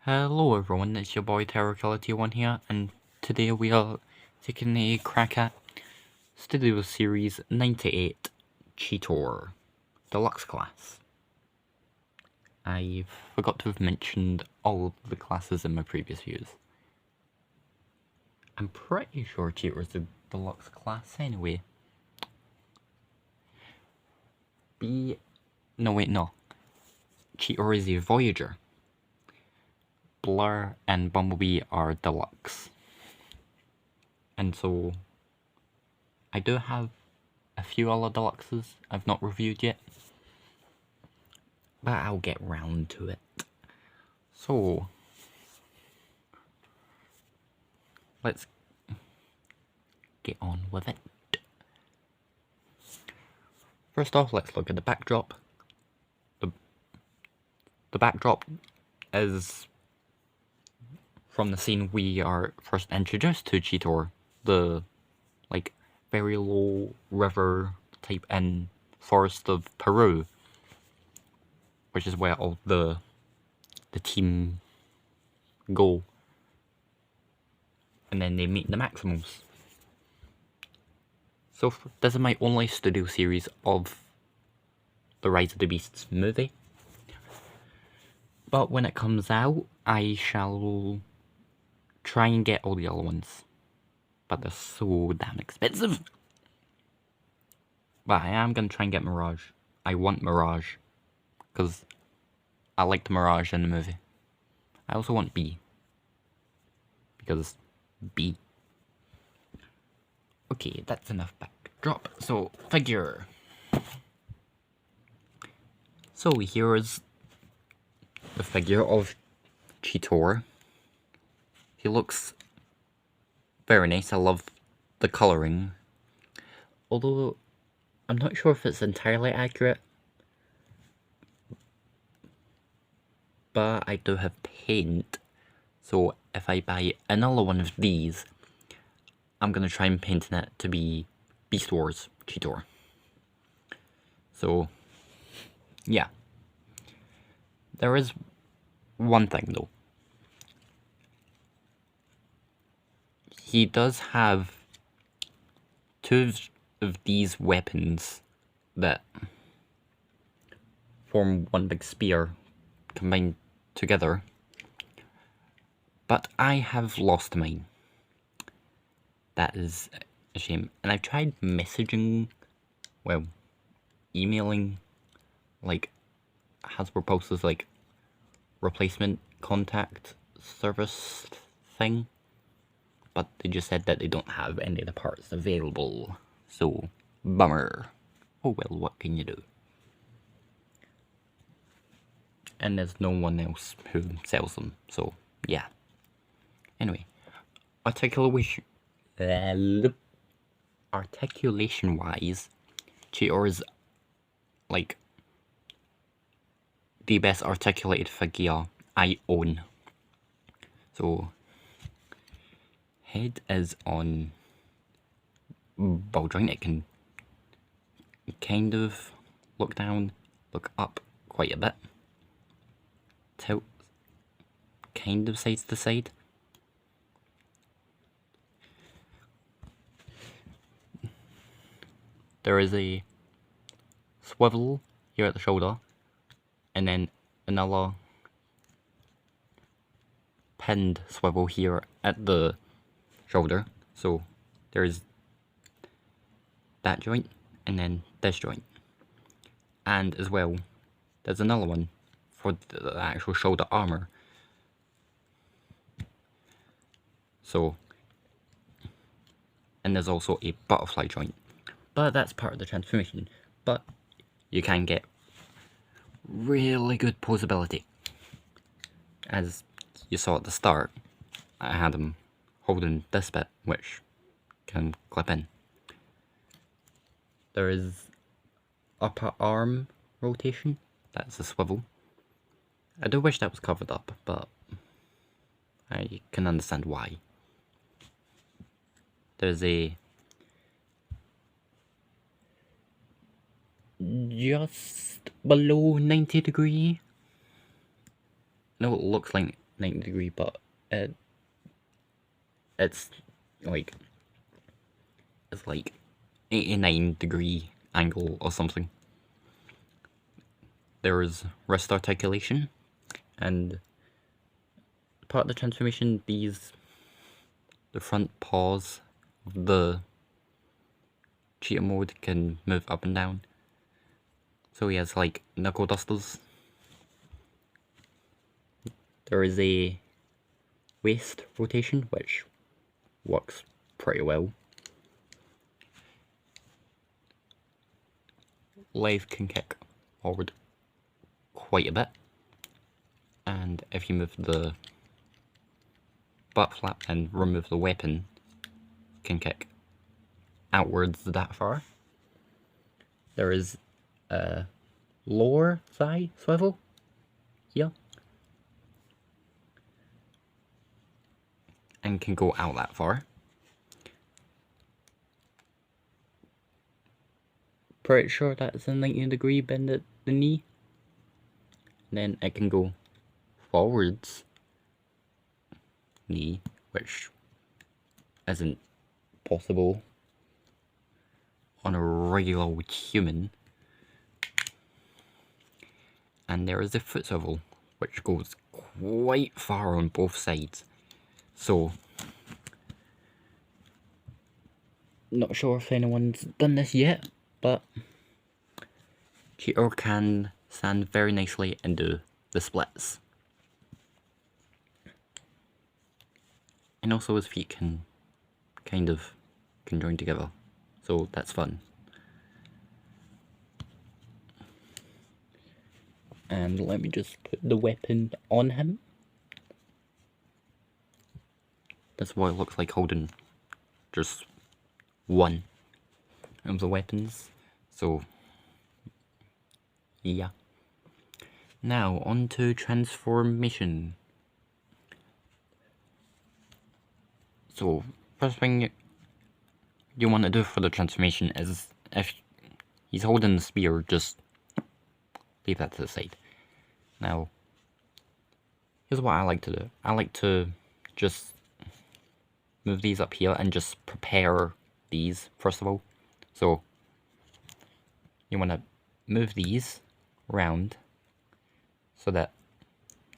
Hello everyone, it's your boy TerraKiller1 here, and today we are taking a crack at Studio Series 98 Cheetor Deluxe class. I forgot to have mentioned all of the classes in my previous views. I'm pretty sure Cheetor is a deluxe class anyway. No. Cheetor is a Voyager. Blur and Bumblebee are deluxe. And so I do have a few other deluxes I've not reviewed yet, but I'll get round to it. So let's get on with it. First off, let's look at the backdrop. The backdrop is from the scene we are first introduced to Cheetor, the very low river type in forest of Peru, which is where all the team go, and then they meet the Maximals. So this is my only studio series of the Rise of the Beasts movie, but when it comes out I shall try and get all the other ones, but they're so damn expensive. But I am going to try and get Mirage. I want Mirage, because I liked Mirage in the movie. I also want B, because B. Okay, that's enough backdrop. So, figure. So here is the figure of Cheetor. He looks very nice. I love the colouring. Although, I'm not sure if it's entirely accurate. But I do have paint. So if I buy another one of these, I'm going to try and paint it to be Beast Wars Cheetor. So, yeah. There is one thing though. He does have two of these weapons that form one big spear combined together, but I have lost mine. That is a shame. And I've tried messaging, emailing, Hasbro Pulse's replacement contact service thing, but they just said that they don't have any of the parts available, so bummer. Oh well, what can you do? And there's no one else who sells them, so yeah. Anyway, articulation-wise, Cheetor is the best articulated figure I own. So, head is on ball joint. It can kind of look down, look up quite a bit. Tilt kind of side to side. There is a swivel here at the shoulder, and then another pinned swivel here at the shoulder. So there's that joint, and then this joint. And as well, there's another one for the actual shoulder armor. So, and there's also a butterfly joint. But that's part of the transformation. But you can get really good posability. As you saw at the start, I had him holding this bit, which can clip in. There is upper arm rotation, that's a swivel. I do wish that was covered up, but I can understand why. There's a just below 90 degree. No, it looks like 90 degree, but it's like 89-degree angle or something. There is wrist articulation, and part of the transformation, the front paws of the Cheetor mode can move up and down. So he has like knuckle dusters. There is a waist rotation, which works pretty well. Leg can kick forward quite a bit, and if you move the butt flap and remove the weapon, can kick outwards that far. There is a lower thigh swivel here, and can go out that far. Pretty sure that's a 90-degree bend at the knee. And then it can go forwards knee, which isn't possible on a regular human. And there is a foot swivel, which goes quite far on both sides. So, not sure if anyone's done this yet, but Cheetor can stand very nicely and do the splits. And also his feet can kind of join together, so that's fun. And let me just put the weapon on him. That's what it looks like holding just one of the weapons. So yeah. Now on to transformation. So first thing you want to do for the transformation is, if he's holding the spear, just leave that to the side. Now here's what I like to do. I like to just move these up here and just prepare these first of all. So you want to move these around so that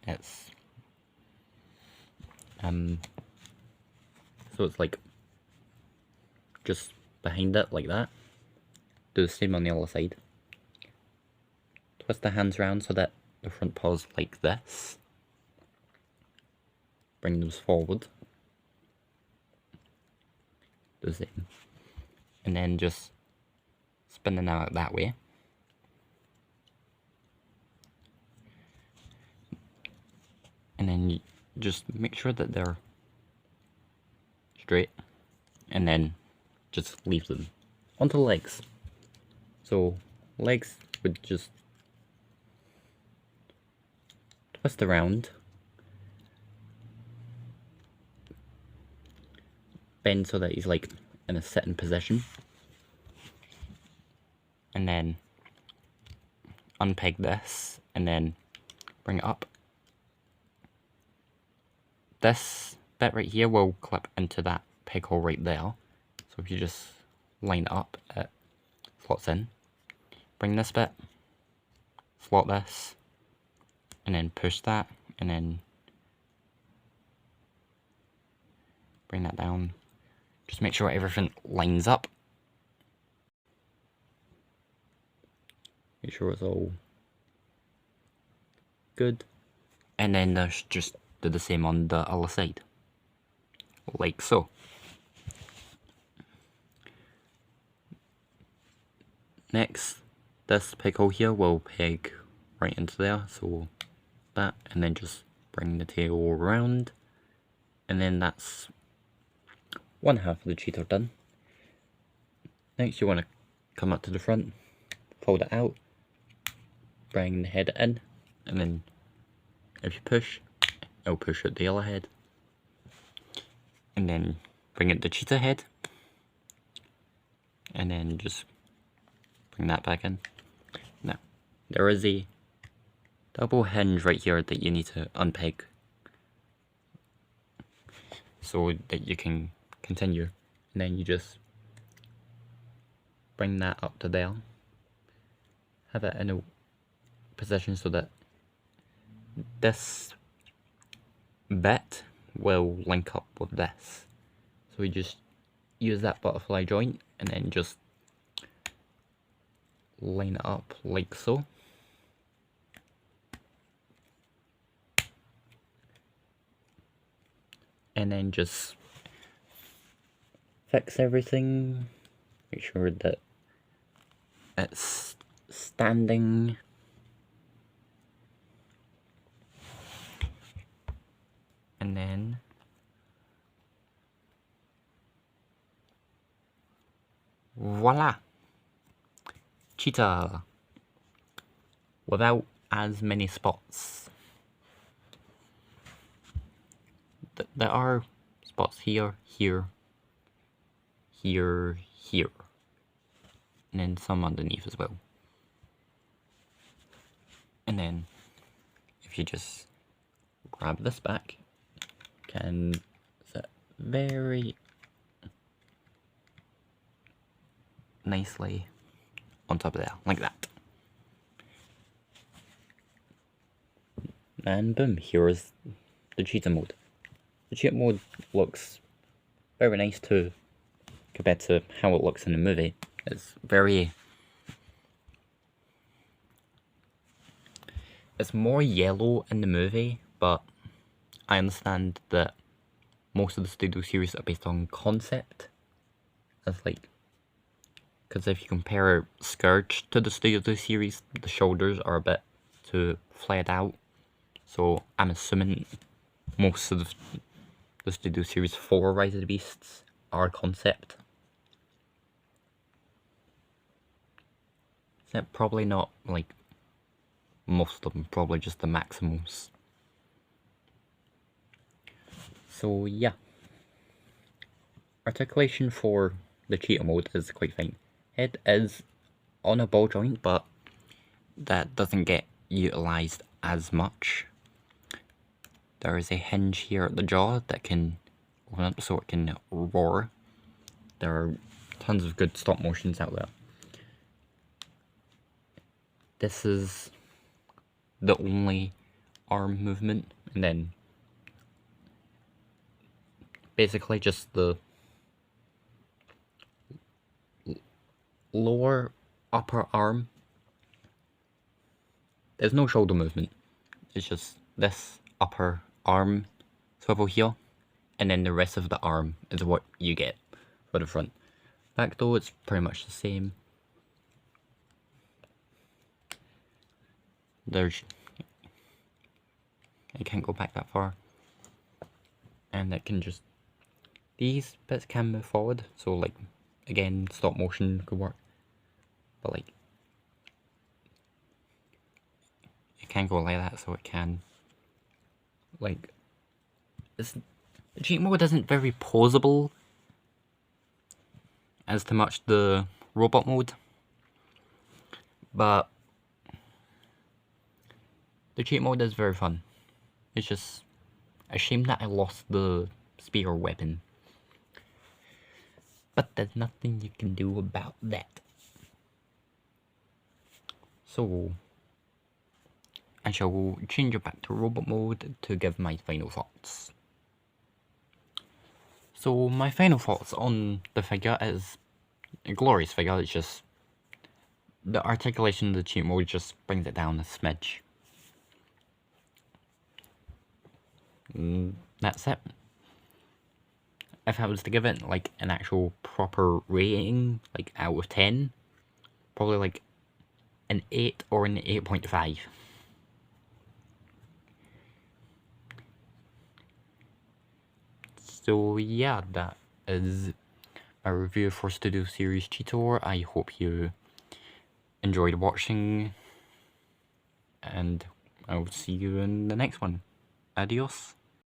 it's like just behind it like that. Do the same on the other side. Twist the hands around so that the front paws like this. Bring those forward. Do the same. And then just spin them out that way. And then you just make sure that they're straight, and then just leave them onto the legs. So legs would just twist around, bend so that he's like in a sitting position, and then unpeg this and then bring it up. This bit right here will clip into that peg hole right there. So if you just line it up, it slots in. Bring this bit, slot this, and then push that, and then bring that down. Just make sure everything lines up. Make sure it's all good. And then just do the same on the other side. Like so. Next, this peg hole here will peg right into there, so that, and then just bring the tail around, and then that's one half of the Cheetor done. Next you want to come up to the front, fold it out, bring the head in, and then if you push, it'll push out the other head, and then bring it the Cheetor head, and then just bring that back in. Now, there is a double hinge right here that you need to unpeg so that you can continue. And then you just bring that up to there. Have it in a position so that this bit will link up with this. So we just use that butterfly joint and then just line it up like so. And then just fix everything, make sure that it's standing. And then voila! Cheetah! Without as many spots. There are spots here, here, here, here, and then some underneath as well. And then if you just grab this back, you can sit very nicely on top of there, like that. And boom, here is the cheetah mode. The cheetah mode looks very nice too, compared to how it looks in the movie. It's more yellow in the movie, but I understand that most of the studio series are based on concept. That's like, because if you compare Scourge to the studio series, the shoulders are a bit too flared out. So I'm assuming most of the studio series for Rise of the Beasts are concept. Except probably not like most of them, probably just the Maximals. So yeah, articulation for the cheetah mode is quite fine. Head is on a ball joint, but that doesn't get utilised as much. There is a hinge here at the jaw that can open up so it can roar. There are tons of good stop motions out there. This is the only arm movement, and then basically just the lower upper arm. There's no shoulder movement. It's just this upper arm swivel here, and then the rest of the arm is what you get for the front. Back though, it's pretty much the same. I can't go back that far. And it can just, these bits can move forward, so like, again, stop motion could work. But like, it can go like that, so it can, like, the cheat mode isn't very pausable as to much the robot mode, but the cheat mode is very fun. It's just a shame that I lost the spear weapon, but there's nothing you can do about that. So I shall change it back to robot mode to give my final thoughts. So my final thoughts on the figure is a glorious figure. It's just the articulation of the cheat mode just brings it down a smidge. That's it. If I was to give it like an actual proper rating, like out of 10, probably like an 8 or an 8.5. So yeah, that is my review for Studio Series Cheetor. I hope you enjoyed watching, and I will see you in the next one. Adios.